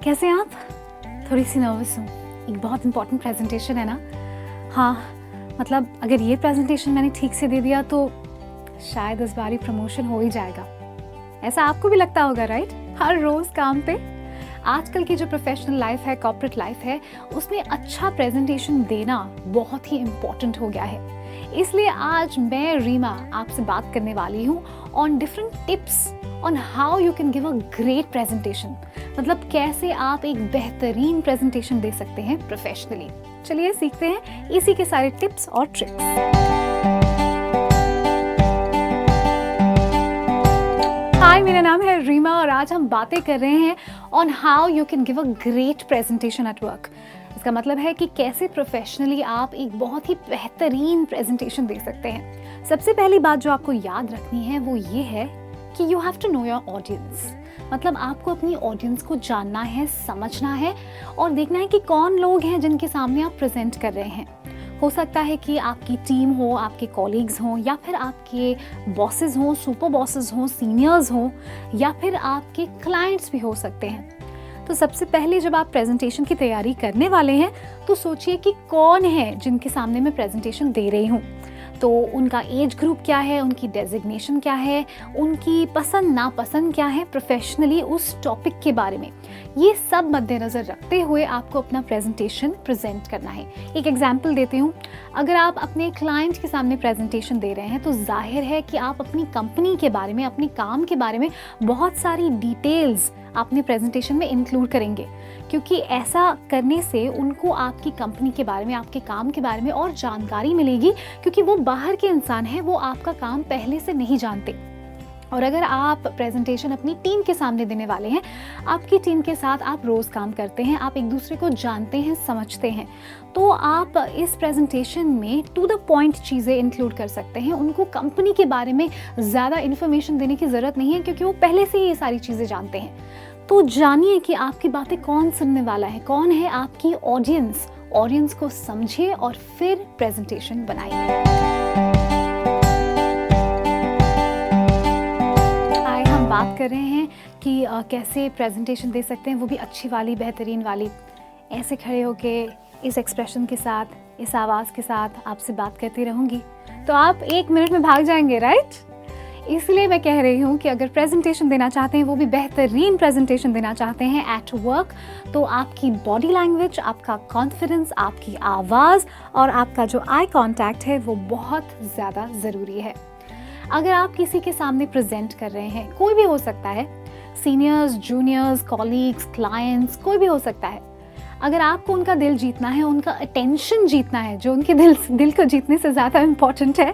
कैसे हैं आप? थोड़ी सी नर्वस हूँ। एक बहुत इम्पॉर्टेंट प्रेजेंटेशन है ना। हाँ, मतलब अगर ये प्रेजेंटेशन मैंने ठीक से दे दिया तो शायद इस बार ही प्रमोशन हो ही जाएगा। ऐसा आपको भी लगता होगा, राइट? हर रोज़ काम पे। आजकल की जो प्रोफेशनल लाइफ है, कॉर्पोरेट लाइफ है, उसमें अच्छा प्रेजेंटेशन देना बहुत ही इम्पॉर्टेंट हो गया है। इसलिए आज मैं रीमा आपसे बात करने वाली हूँ on different tips on how you can give a great presentation. मतलब कैसे आप एक बेहतरीन प्रेजेंटेशन दे सकते हैं प्रोफेशनली। चलिए सीखते हैं इसी के सारे टिप्स और ट्रिक्स। हाय, मेरा नाम है रीमा और आज हम बातें कर रहे हैं on how you can give a great presentation at work. इसका मतलब है कि कैसे प्रोफेशनली आप एक बहुत ही बेहतरीन प्रेजेंटेशन दे सकते हैं। सबसे पहली बात जो आपको याद रखनी है वो ये है कि you have to know your audience. मतलब आपको अपनी ऑडियंस को जानना है, समझना है और देखना है कि कौन लोग हैं जिनके सामने आप प्रेजेंट कर रहे हैं। हो सकता है कि आपकी टीम हो, आपके कॉलीग्स हों, या फिर आपके बॉसेस हों, सुपर बॉसेस हों, सीनियर्स हों, या फिर आपके क्लाइंट्स भी हो सकते हैं। तो सबसे पहले जब आप प्रेजेंटेशन की तैयारी करने वाले हैं तो सोचिए कि कौन है जिनके सामने मैं प्रेजेंटेशन दे रही हूँ। तो उनका एज ग्रुप क्या है, उनकी डेजिग्नेशन क्या है, उनकी पसंद नापसंद क्या है प्रोफेशनली उस टॉपिक के बारे में। ये सब मद्देनज़र रखते हुए आपको अपना प्रेजेंटेशन प्रेजेंट करना है। एक एग्जांपल देती हूँ। अगर आप अपने क्लाइंट के सामने प्रेजेंटेशन दे रहे हैं तो जाहिर है कि आप अपनी कंपनी के बारे में, अपने काम के बारे में बहुत सारी डिटेल्स अपने प्रेजेंटेशन में इंक्लूड करेंगे, क्योंकि ऐसा करने से उनको आपकी कंपनी के बारे में, आपके काम के बारे में और जानकारी मिलेगी, क्योंकि वो बाहर के इंसान हैं, वो आपका काम पहले से नहीं जानते। और अगर आप प्रेजेंटेशन अपनी टीम के सामने देने वाले हैं, आपकी टीम के साथ आप रोज़ काम करते हैं, आप एक दूसरे को जानते हैं, समझते हैं, तो आप इस प्रेजेंटेशन में टू द पॉइंट चीज़ें इंक्लूड कर सकते हैं। उनको कंपनी के बारे में ज़्यादा इन्फॉर्मेशन देने की ज़रूरत नहीं है, क्योंकि वो पहले से ही ये सारी चीज़ें जानते हैं। तो जानिए कि आपकी बातें कौन सुनने वाला है, कौन है आपकी ऑडियंस। ऑडियंस को समझिए और फिर प्रेजेंटेशन बनाइए। हम बात कर रहे हैं कि कैसे प्रेजेंटेशन दे सकते हैं, वो भी अच्छी वाली, बेहतरीन वाली। ऐसे खड़े होके इस एक्सप्रेशन के साथ, इस आवाज़ के साथ आपसे बात करती रहूँगी तो आप 1 मिनट में भाग जाएंगे, राइट? इसलिए मैं कह रही हूँ कि अगर प्रेजेंटेशन देना चाहते हैं, वो भी बेहतरीन प्रेजेंटेशन देना चाहते हैं एट वर्क, तो आपकी बॉडी लैंग्वेज, आपका कॉन्फिडेंस, आपकी आवाज़ और आपका जो आई कांटेक्ट है वो बहुत ज़्यादा ज़रूरी है। अगर आप किसी के सामने प्रेजेंट कर रहे हैं, कोई भी हो सकता है, सीनियर्स, जूनियर्स, कॉलीग्स, क्लाइंट्स, कोई भी हो सकता है। अगर आपको उनका दिल जीतना है, उनका अटेंशन जीतना है, जो उनके दिल को जीतने से ज़्यादा इम्पॉर्टेंट है,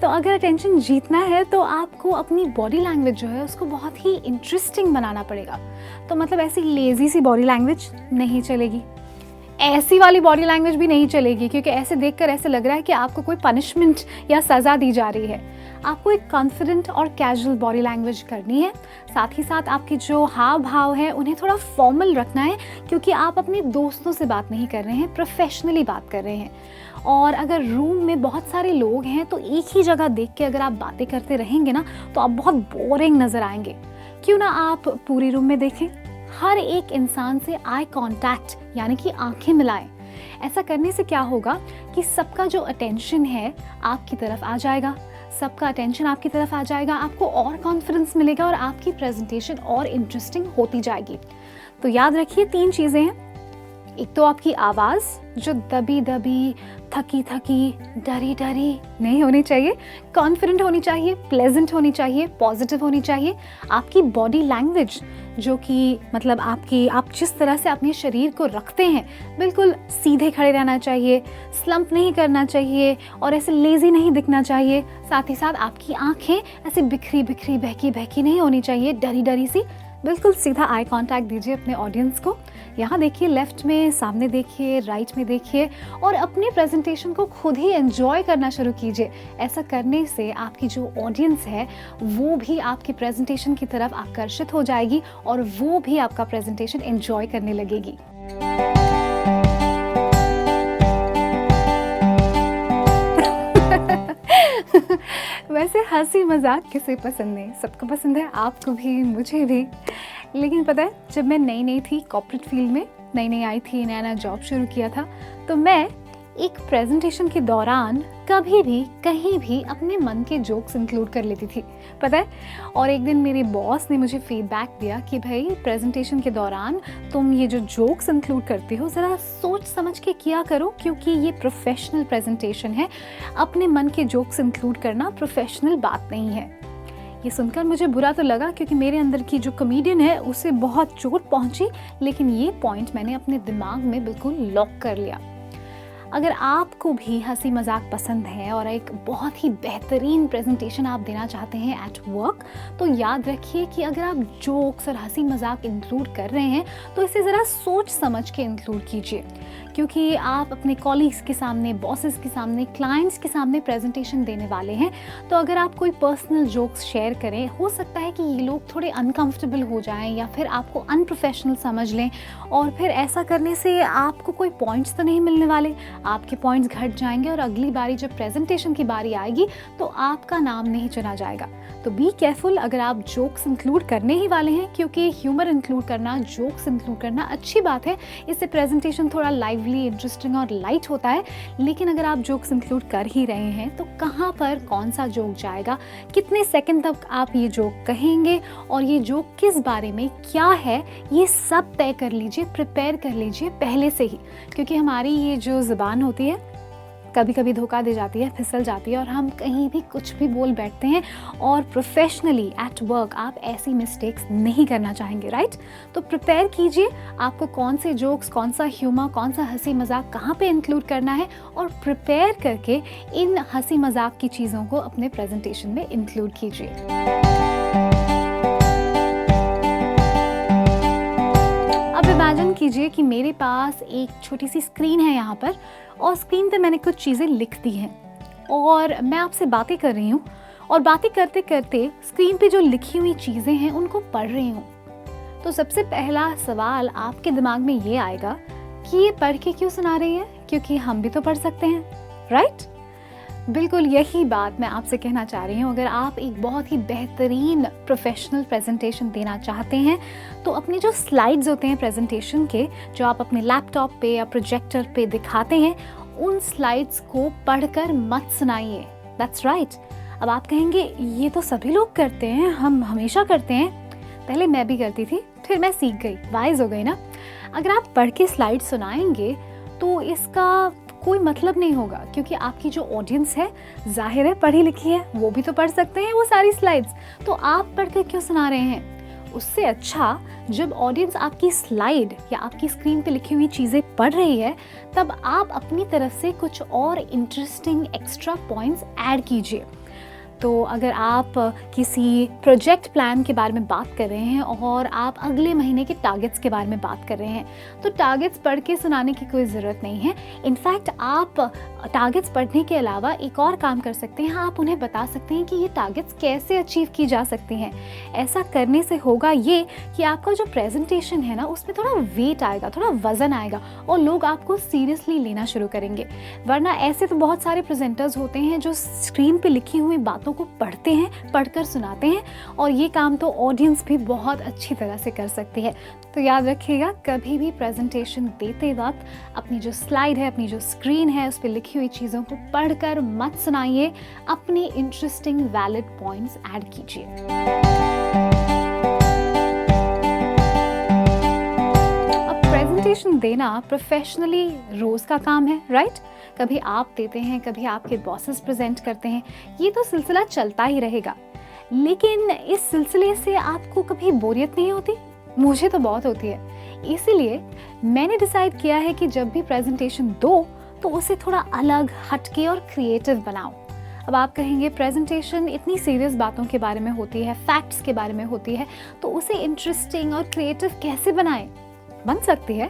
तो अगर अटेंशन जीतना है तो आपको अपनी बॉडी लैंग्वेज जो है उसको बहुत ही इंटरेस्टिंग बनाना पड़ेगा। तो मतलब ऐसी लेज़ी सी बॉडी लैंग्वेज नहीं चलेगी, ऐसी वाली बॉडी लैंग्वेज भी नहीं चलेगी, क्योंकि ऐसे देखकर ऐसे लग रहा है कि आपको कोई पनिशमेंट या सज़ा दी जा रही है। आपको एक कॉन्फिडेंट और कैजुअल बॉडी लैंग्वेज करनी है। साथ ही साथ आपके जो हाव भाव है उन्हें थोड़ा फॉर्मल रखना है, क्योंकि आप अपने दोस्तों से बात नहीं कर रहे हैं, प्रोफेशनली बात कर रहे हैं। और अगर रूम में बहुत सारे लोग हैं तो एक ही जगह देख के अगर आप बातें करते रहेंगे ना तो आप बहुत बोरिंग नज़र आएंगे। क्यों ना आप पूरी रूम में देखें, हर एक इंसान से आई कांटेक्ट यानी कि आंखें मिलाएं। ऐसा करने से क्या होगा कि सबका जो अटेंशन है आपकी तरफ आ जाएगा, सबका अटेंशन आपकी तरफ आ जाएगा, आपको और कॉन्फिडेंस मिलेगा और आपकी प्रेजेंटेशन और इंटरेस्टिंग होती जाएगी। तो याद रखिए 3 चीज़ें हैं। एक तो आपकी आवाज़ जो दबी दबी, थकी थकी, डरी डरी नहीं होनी चाहिए, कॉन्फिडेंट होनी चाहिए, प्लेजेंट होनी चाहिए, पॉजिटिव होनी चाहिए। आपकी बॉडी लैंग्वेज जो कि मतलब आप जिस तरह से अपने शरीर को रखते हैं, बिल्कुल सीधे खड़े रहना चाहिए, स्लम्प नहीं करना चाहिए और ऐसे लेज़ी नहीं दिखना चाहिए। साथ ही साथ आपकी आंखें ऐसे बिखरी बिखरी, बहकी बहकी नहीं होनी चाहिए, डरी डरी सी। बिल्कुल सीधा आई कांटेक्ट दीजिए अपने ऑडियंस को। यहाँ देखिए, लेफ्ट में, सामने देखिए, राइट में देखिए और अपने प्रेजेंटेशन को खुद ही एंजॉय करना शुरू कीजिए। ऐसा करने से आपकी जो ऑडियंस है वो भी आपकी प्रेजेंटेशन की तरफ आकर्षित हो जाएगी और वो भी आपका प्रेजेंटेशन एंजॉय करने लगेगी। वैसे हंसी मजाक किसे पसंद नहीं, सबको पसंद है, आपको भी, मुझे भी। लेकिन पता है, जब मैं नई नई थी कॉर्पोरेट फील्ड में, नई नई आई थी, नया नया जॉब शुरू किया था, तो मैं एक प्रेजेंटेशन के दौरान कभी भी कहीं भी अपने मन के जोक्स इंक्लूड कर लेती थी, पता है। और एक दिन मेरे बॉस ने मुझे फीडबैक दिया कि भाई प्रेजेंटेशन के दौरान तुम ये जो जोक्स इंक्लूड करती हो ज़रा सोच समझ के किया करो, क्योंकि ये प्रोफेशनल प्रेजेंटेशन है, अपने मन के जोक्स इंक्लूड करना प्रोफेशनल बात नहीं है। ये सुनकर मुझे बुरा तो लगा, क्योंकि मेरे अंदर की जो कॉमेडियन है उसे बहुत चोट पहुंची, लेकिन ये पॉइंट मैंने अपने दिमाग में बिल्कुल लॉक कर लिया। अगर आपको भी हंसी मजाक पसंद है और एक बहुत ही बेहतरीन प्रेजेंटेशन आप देना चाहते हैं एट वर्क, तो याद रखिए कि अगर आप जोक्स और हंसी मजाक इंक्लूड कर रहे हैं तो इसे ज़रा सोच समझ के इंक्लूड कीजिए, क्योंकि आप अपने कॉलीग्स के सामने, बॉसेस के सामने, क्लाइंट्स के सामने प्रेजेंटेशन देने वाले हैं। तो अगर आप कोई पर्सनल जोक्स शेयर करें, हो सकता है कि ये लोग थोड़े अनकंफर्टेबल हो जाएं या फिर आपको अनप्रोफेशनल समझ लें, और फिर ऐसा करने से आपको कोई पॉइंट्स तो नहीं मिलने वाले, आपके पॉइंट्स घट जाएंगे और अगली बारी जब प्रेजेंटेशन की बारी आएगी तो आपका नाम नहीं चुना जाएगा। तो बी केयरफुल अगर आप जोक्स इंक्लूड करने ही वाले हैं, क्योंकि ह्यूमर इंक्लूड करना, जोक्स इंक्लूड करना अच्छी बात है, इससे प्रेजेंटेशन थोड़ा लाइवली, इंटरेस्टिंग और लाइट होता है। लेकिन अगर आप जोक्स इंक्लूड कर ही रहे हैं तो कहाँ पर कौन सा जोक जाएगा, कितने सेकंड तक आप ये जोक कहेंगे और ये जोक किस बारे में क्या है, ये सब तय कर लीजिए, प्रिपेयर कर लीजिए पहले से ही, क्योंकि हमारी ये जो ज़ुबान होती है कभी कभी धोखा दे जाती है, फिसल जाती है और हम कहीं भी कुछ भी बोल बैठते हैं, और प्रोफेशनली एट वर्क आप ऐसी मिस्टेक्स नहीं करना चाहेंगे, राइट। तो प्रिपेयर कीजिए आपको कौन से जोक्स, कौन सा ह्यूमर, कौन सा हंसी मजाक कहाँ पे इंक्लूड करना है, और प्रिपेयर करके इन हंसी मजाक की चीज़ों को अपने प्रेजेंटेशन में इंक्लूड कीजिए। इमेजिन कीजिए कि मेरे पास एक छोटी सी स्क्रीन है यहाँ पर, और स्क्रीन पे मैंने कुछ चीज़ें लिख दी हैं और मैं आपसे बातें कर रही हूँ, और बातें करते करते स्क्रीन पे जो लिखी हुई चीज़ें हैं उनको पढ़ रही हूँ। तो सबसे पहला सवाल आपके दिमाग में ये आएगा कि ये पढ़ के क्यों सुना रही है, क्योंकि हम भी तो पढ़ सकते हैं, राइट। बिल्कुल यही बात मैं आपसे कहना चाह रही हूँ। अगर आप एक बहुत ही बेहतरीन प्रोफेशनल प्रेजेंटेशन देना चाहते हैं तो अपने जो स्लाइड्स होते हैं प्रेजेंटेशन के, जो आप अपने लैपटॉप पे या प्रोजेक्टर पे दिखाते हैं, उन स्लाइड्स को पढ़कर मत सुनाइए। That's right. अब आप कहेंगे ये तो सभी लोग करते हैं, हम हमेशा करते हैं। पहले मैं भी करती थी, फिर मैं सीख गई, वाइज हो गई ना। अगर आप पढ़ के स्लाइड सुनाएंगे तो इसका कोई मतलब नहीं होगा, क्योंकि आपकी जो ऑडियंस है जाहिर है पढ़ी लिखी है, वो भी तो पढ़ सकते हैं वो सारी स्लाइड्स, तो आप पढ़ के क्यों सुना रहे हैं। उससे अच्छा जब ऑडियंस आपकी स्लाइड या आपकी स्क्रीन पे लिखी हुई चीज़ें पढ़ रही है, तब आप अपनी तरफ से कुछ और इंटरेस्टिंग एक्स्ट्रा पॉइंट्स ऐड कीजिए। तो अगर आप किसी प्रोजेक्ट प्लान के बारे में बात कर रहे हैं और आप अगले महीने के टारगेट्स के बारे में बात कर रहे हैं, तो टारगेट्स पढ़ के सुनाने की कोई ज़रूरत नहीं है। इनफैक्ट आप टारगेट्स पढ़ने के अलावा एक और काम कर सकते हैं, आप उन्हें बता सकते हैं कि ये टारगेट्स कैसे अचीव की जा सकती हैं। ऐसा करने से होगा ये कि आपका जो प्रेजेंटेशन है ना, उसमें थोड़ा वेट आएगा, थोड़ा वज़न आएगा, और लोग आपको सीरियसली लेना शुरू करेंगे। वरना ऐसे तो बहुत सारे प्रेजेंटर्स होते हैं जो स्क्रीन पे लिखी हुई बातों को पढ़ते हैं, पढ़कर सुनाते हैं, और ये काम तो ऑडियंस भी बहुत अच्छी तरह से कर सकती है। तो याद रखिएगा, कभी भी प्रेजेंटेशन देते वक्त अपनी जो स्लाइड है, अपनी जो स्क्रीन है, उस पर लिखी हुई चीज़ों को पढ़कर मत सुनाइए, अपने इंटरेस्टिंग वैलिड पॉइंट्स ऐड कीजिए। अब प्रेजेंटेशन देना प्रोफेशनली रोज़ का काम है, राइट। कभी आप देते हैं, कभी आपके बॉसेस प्रेजेंट करते हैं, ये तो सिलसिला चलता ही रहेगा। लेकिन इस सिलसिले से आपको कभी बोरियत नहीं होती? मुझे तो बहुत होती है। इसीलिए मैंने डिसाइड किया है कि जब भी प्रेजेंटेशन दो तो उसे थोड़ा अलग, हटके और क्रिएटिव बनाओ। अब आप कहेंगे प्रेजेंटेशन इतनी सीरियस बातों के बारे में होती है, फैक्ट्स के बारे में होती है, तो उसे इंटरेस्टिंग और क्रिएटिव कैसे बनाएं? बन सकती है।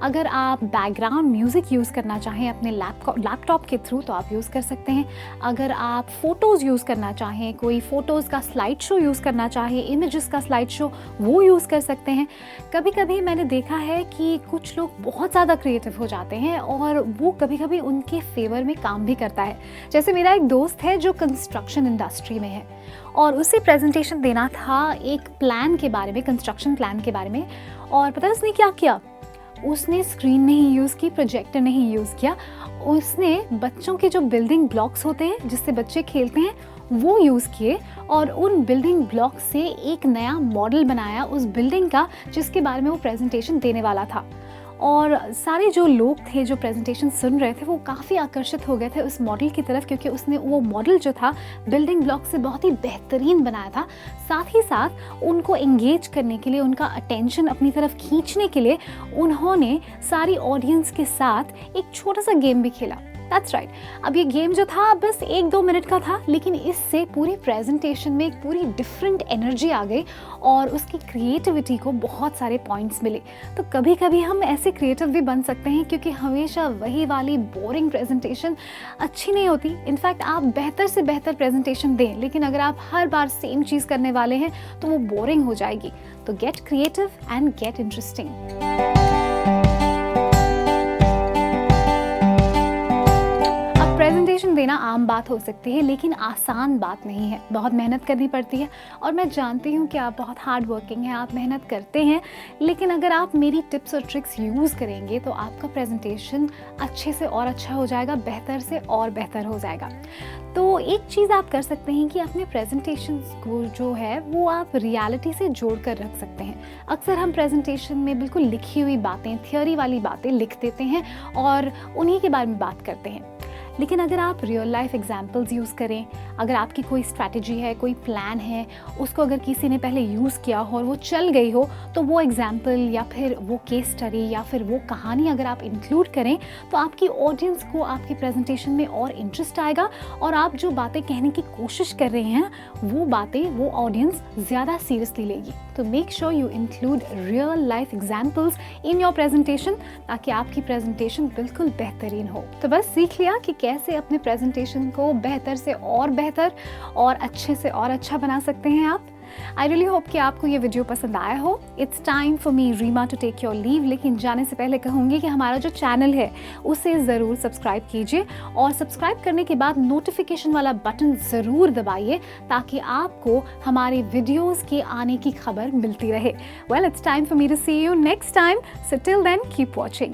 अगर आप बैकग्राउंड म्यूज़िक यूज़ करना चाहें अपने लैपटॉप के थ्रू तो आप यूज़ कर सकते हैं। अगर आप फ़ोटोज़ यूज़ करना चाहें, कोई फ़ोटोज़ का स्लाइड शो यूज़ करना चाहें, इमेजेस का स्लाइड शो, वो यूज़ कर सकते हैं। कभी कभी मैंने देखा है कि कुछ लोग बहुत ज़्यादा क्रिएटिव हो जाते हैं और वो कभी कभी उनके फेवर में काम भी करता है। जैसे मेरा एक दोस्त है जो कंस्ट्रक्शन इंडस्ट्री में है और उसे प्रेजेंटेशन देना था एक प्लान के बारे में, कंस्ट्रक्शन प्लान के बारे में। और पता है उसने क्या किया? उसने स्क्रीन नहीं यूज़ की, प्रोजेक्टर नहीं यूज़ किया, उसने बच्चों के जो बिल्डिंग ब्लॉक्स होते हैं जिससे बच्चे खेलते हैं वो यूज़ किए और उन बिल्डिंग ब्लॉक से एक नया मॉडल बनाया उस बिल्डिंग का जिसके बारे में वो प्रेजेंटेशन देने वाला था। और सारे जो लोग थे जो प्रेजेंटेशन सुन रहे थे वो काफ़ी आकर्षित हो गए थे उस मॉडल की तरफ, क्योंकि उसने वो मॉडल जो था बिल्डिंग ब्लॉक से बहुत ही बेहतरीन बनाया था। साथ ही साथ उनको एंगेज करने के लिए, उनका अटेंशन अपनी तरफ खींचने के लिए उन्होंने सारी ऑडियंस के साथ एक छोटा सा गेम भी खेला। That's right. अब ये गेम जो था बस 1-2 मिनट का था, लेकिन इससे पूरी प्रेजेंटेशन में एक पूरी डिफरेंट एनर्जी आ गई और उसकी क्रिएटिविटी को बहुत सारे पॉइंट्स मिले। तो कभी कभी हम ऐसे क्रिएटिव भी बन सकते हैं, क्योंकि हमेशा वही वाली बोरिंग प्रेजेंटेशन अच्छी नहीं होती। इनफैक्ट आप बेहतर से बेहतर प्रेजेंटेशन दें, लेकिन अगर आप हर बार सेम चीज़ करने वाले हैं तो वो बोरिंग हो जाएगी। तो get creative and get interesting. Presentation देना आम बात हो सकती है, लेकिन आसान बात नहीं है। बहुत मेहनत करनी पड़ती है और मैं जानती हूँ कि आप बहुत हार्ड वर्किंग हैं, आप मेहनत करते हैं, लेकिन अगर आप मेरी टिप्स और ट्रिक्स यूज़ करेंगे तो आपका प्रेजेंटेशन अच्छे से और अच्छा हो जाएगा, बेहतर से और बेहतर हो जाएगा। तो एक चीज़ आप कर सकते हैं कि अपने प्रेजेंटेशन को जो है वो आप रियलिटी से जोड़ कर रख सकते हैं। अक्सर हम प्रेजेंटेशन में बिल्कुल लिखी हुई बातें, थियोरी वाली बातें लिख देते हैं और उन्हीं के बारे में बात करते हैं। लेकिन अगर आप रियल लाइफ एग्जाम्पल्स यूज़ करें, अगर आपकी कोई स्ट्रैटेजी है, कोई प्लान है, उसको अगर किसी ने पहले यूज़ किया हो और वो चल गई हो, तो वो एग्जाम्पल या फिर वो केस स्टडी या फिर वो कहानी अगर आप इंक्लूड करें तो आपकी ऑडियंस को आपकी प्रेजेंटेशन में और इंटरेस्ट आएगा और आप जो बातें कहने की कोशिश कर रहे हैं वो बातें वो ऑडियंस ज़्यादा सीरियसली लेगी। तो make sure you include real life examples in your presentation, ताकि आपकी प्रेजेंटेशन बिल्कुल बेहतरीन हो। तो बस सीख लिया कि कैसे अपने प्रेजेंटेशन को बेहतर से और बेहतर और अच्छे से और अच्छा बना सकते हैं आप। आई रियली होप कि आपको ये वीडियो पसंद आया हो। It's time for me Reema to take your leave, लेकिन जाने से पहले कहूँगी कि हमारा जो चैनल है उसे ज़रूर सब्सक्राइब कीजिए और सब्सक्राइब करने के बाद नोटिफिकेशन वाला बटन ज़रूर दबाइए ताकि आपको हमारे वीडियोज़ के आने की खबर मिलती रहे। Well, it's time for me to see you next time, so till then keep watching.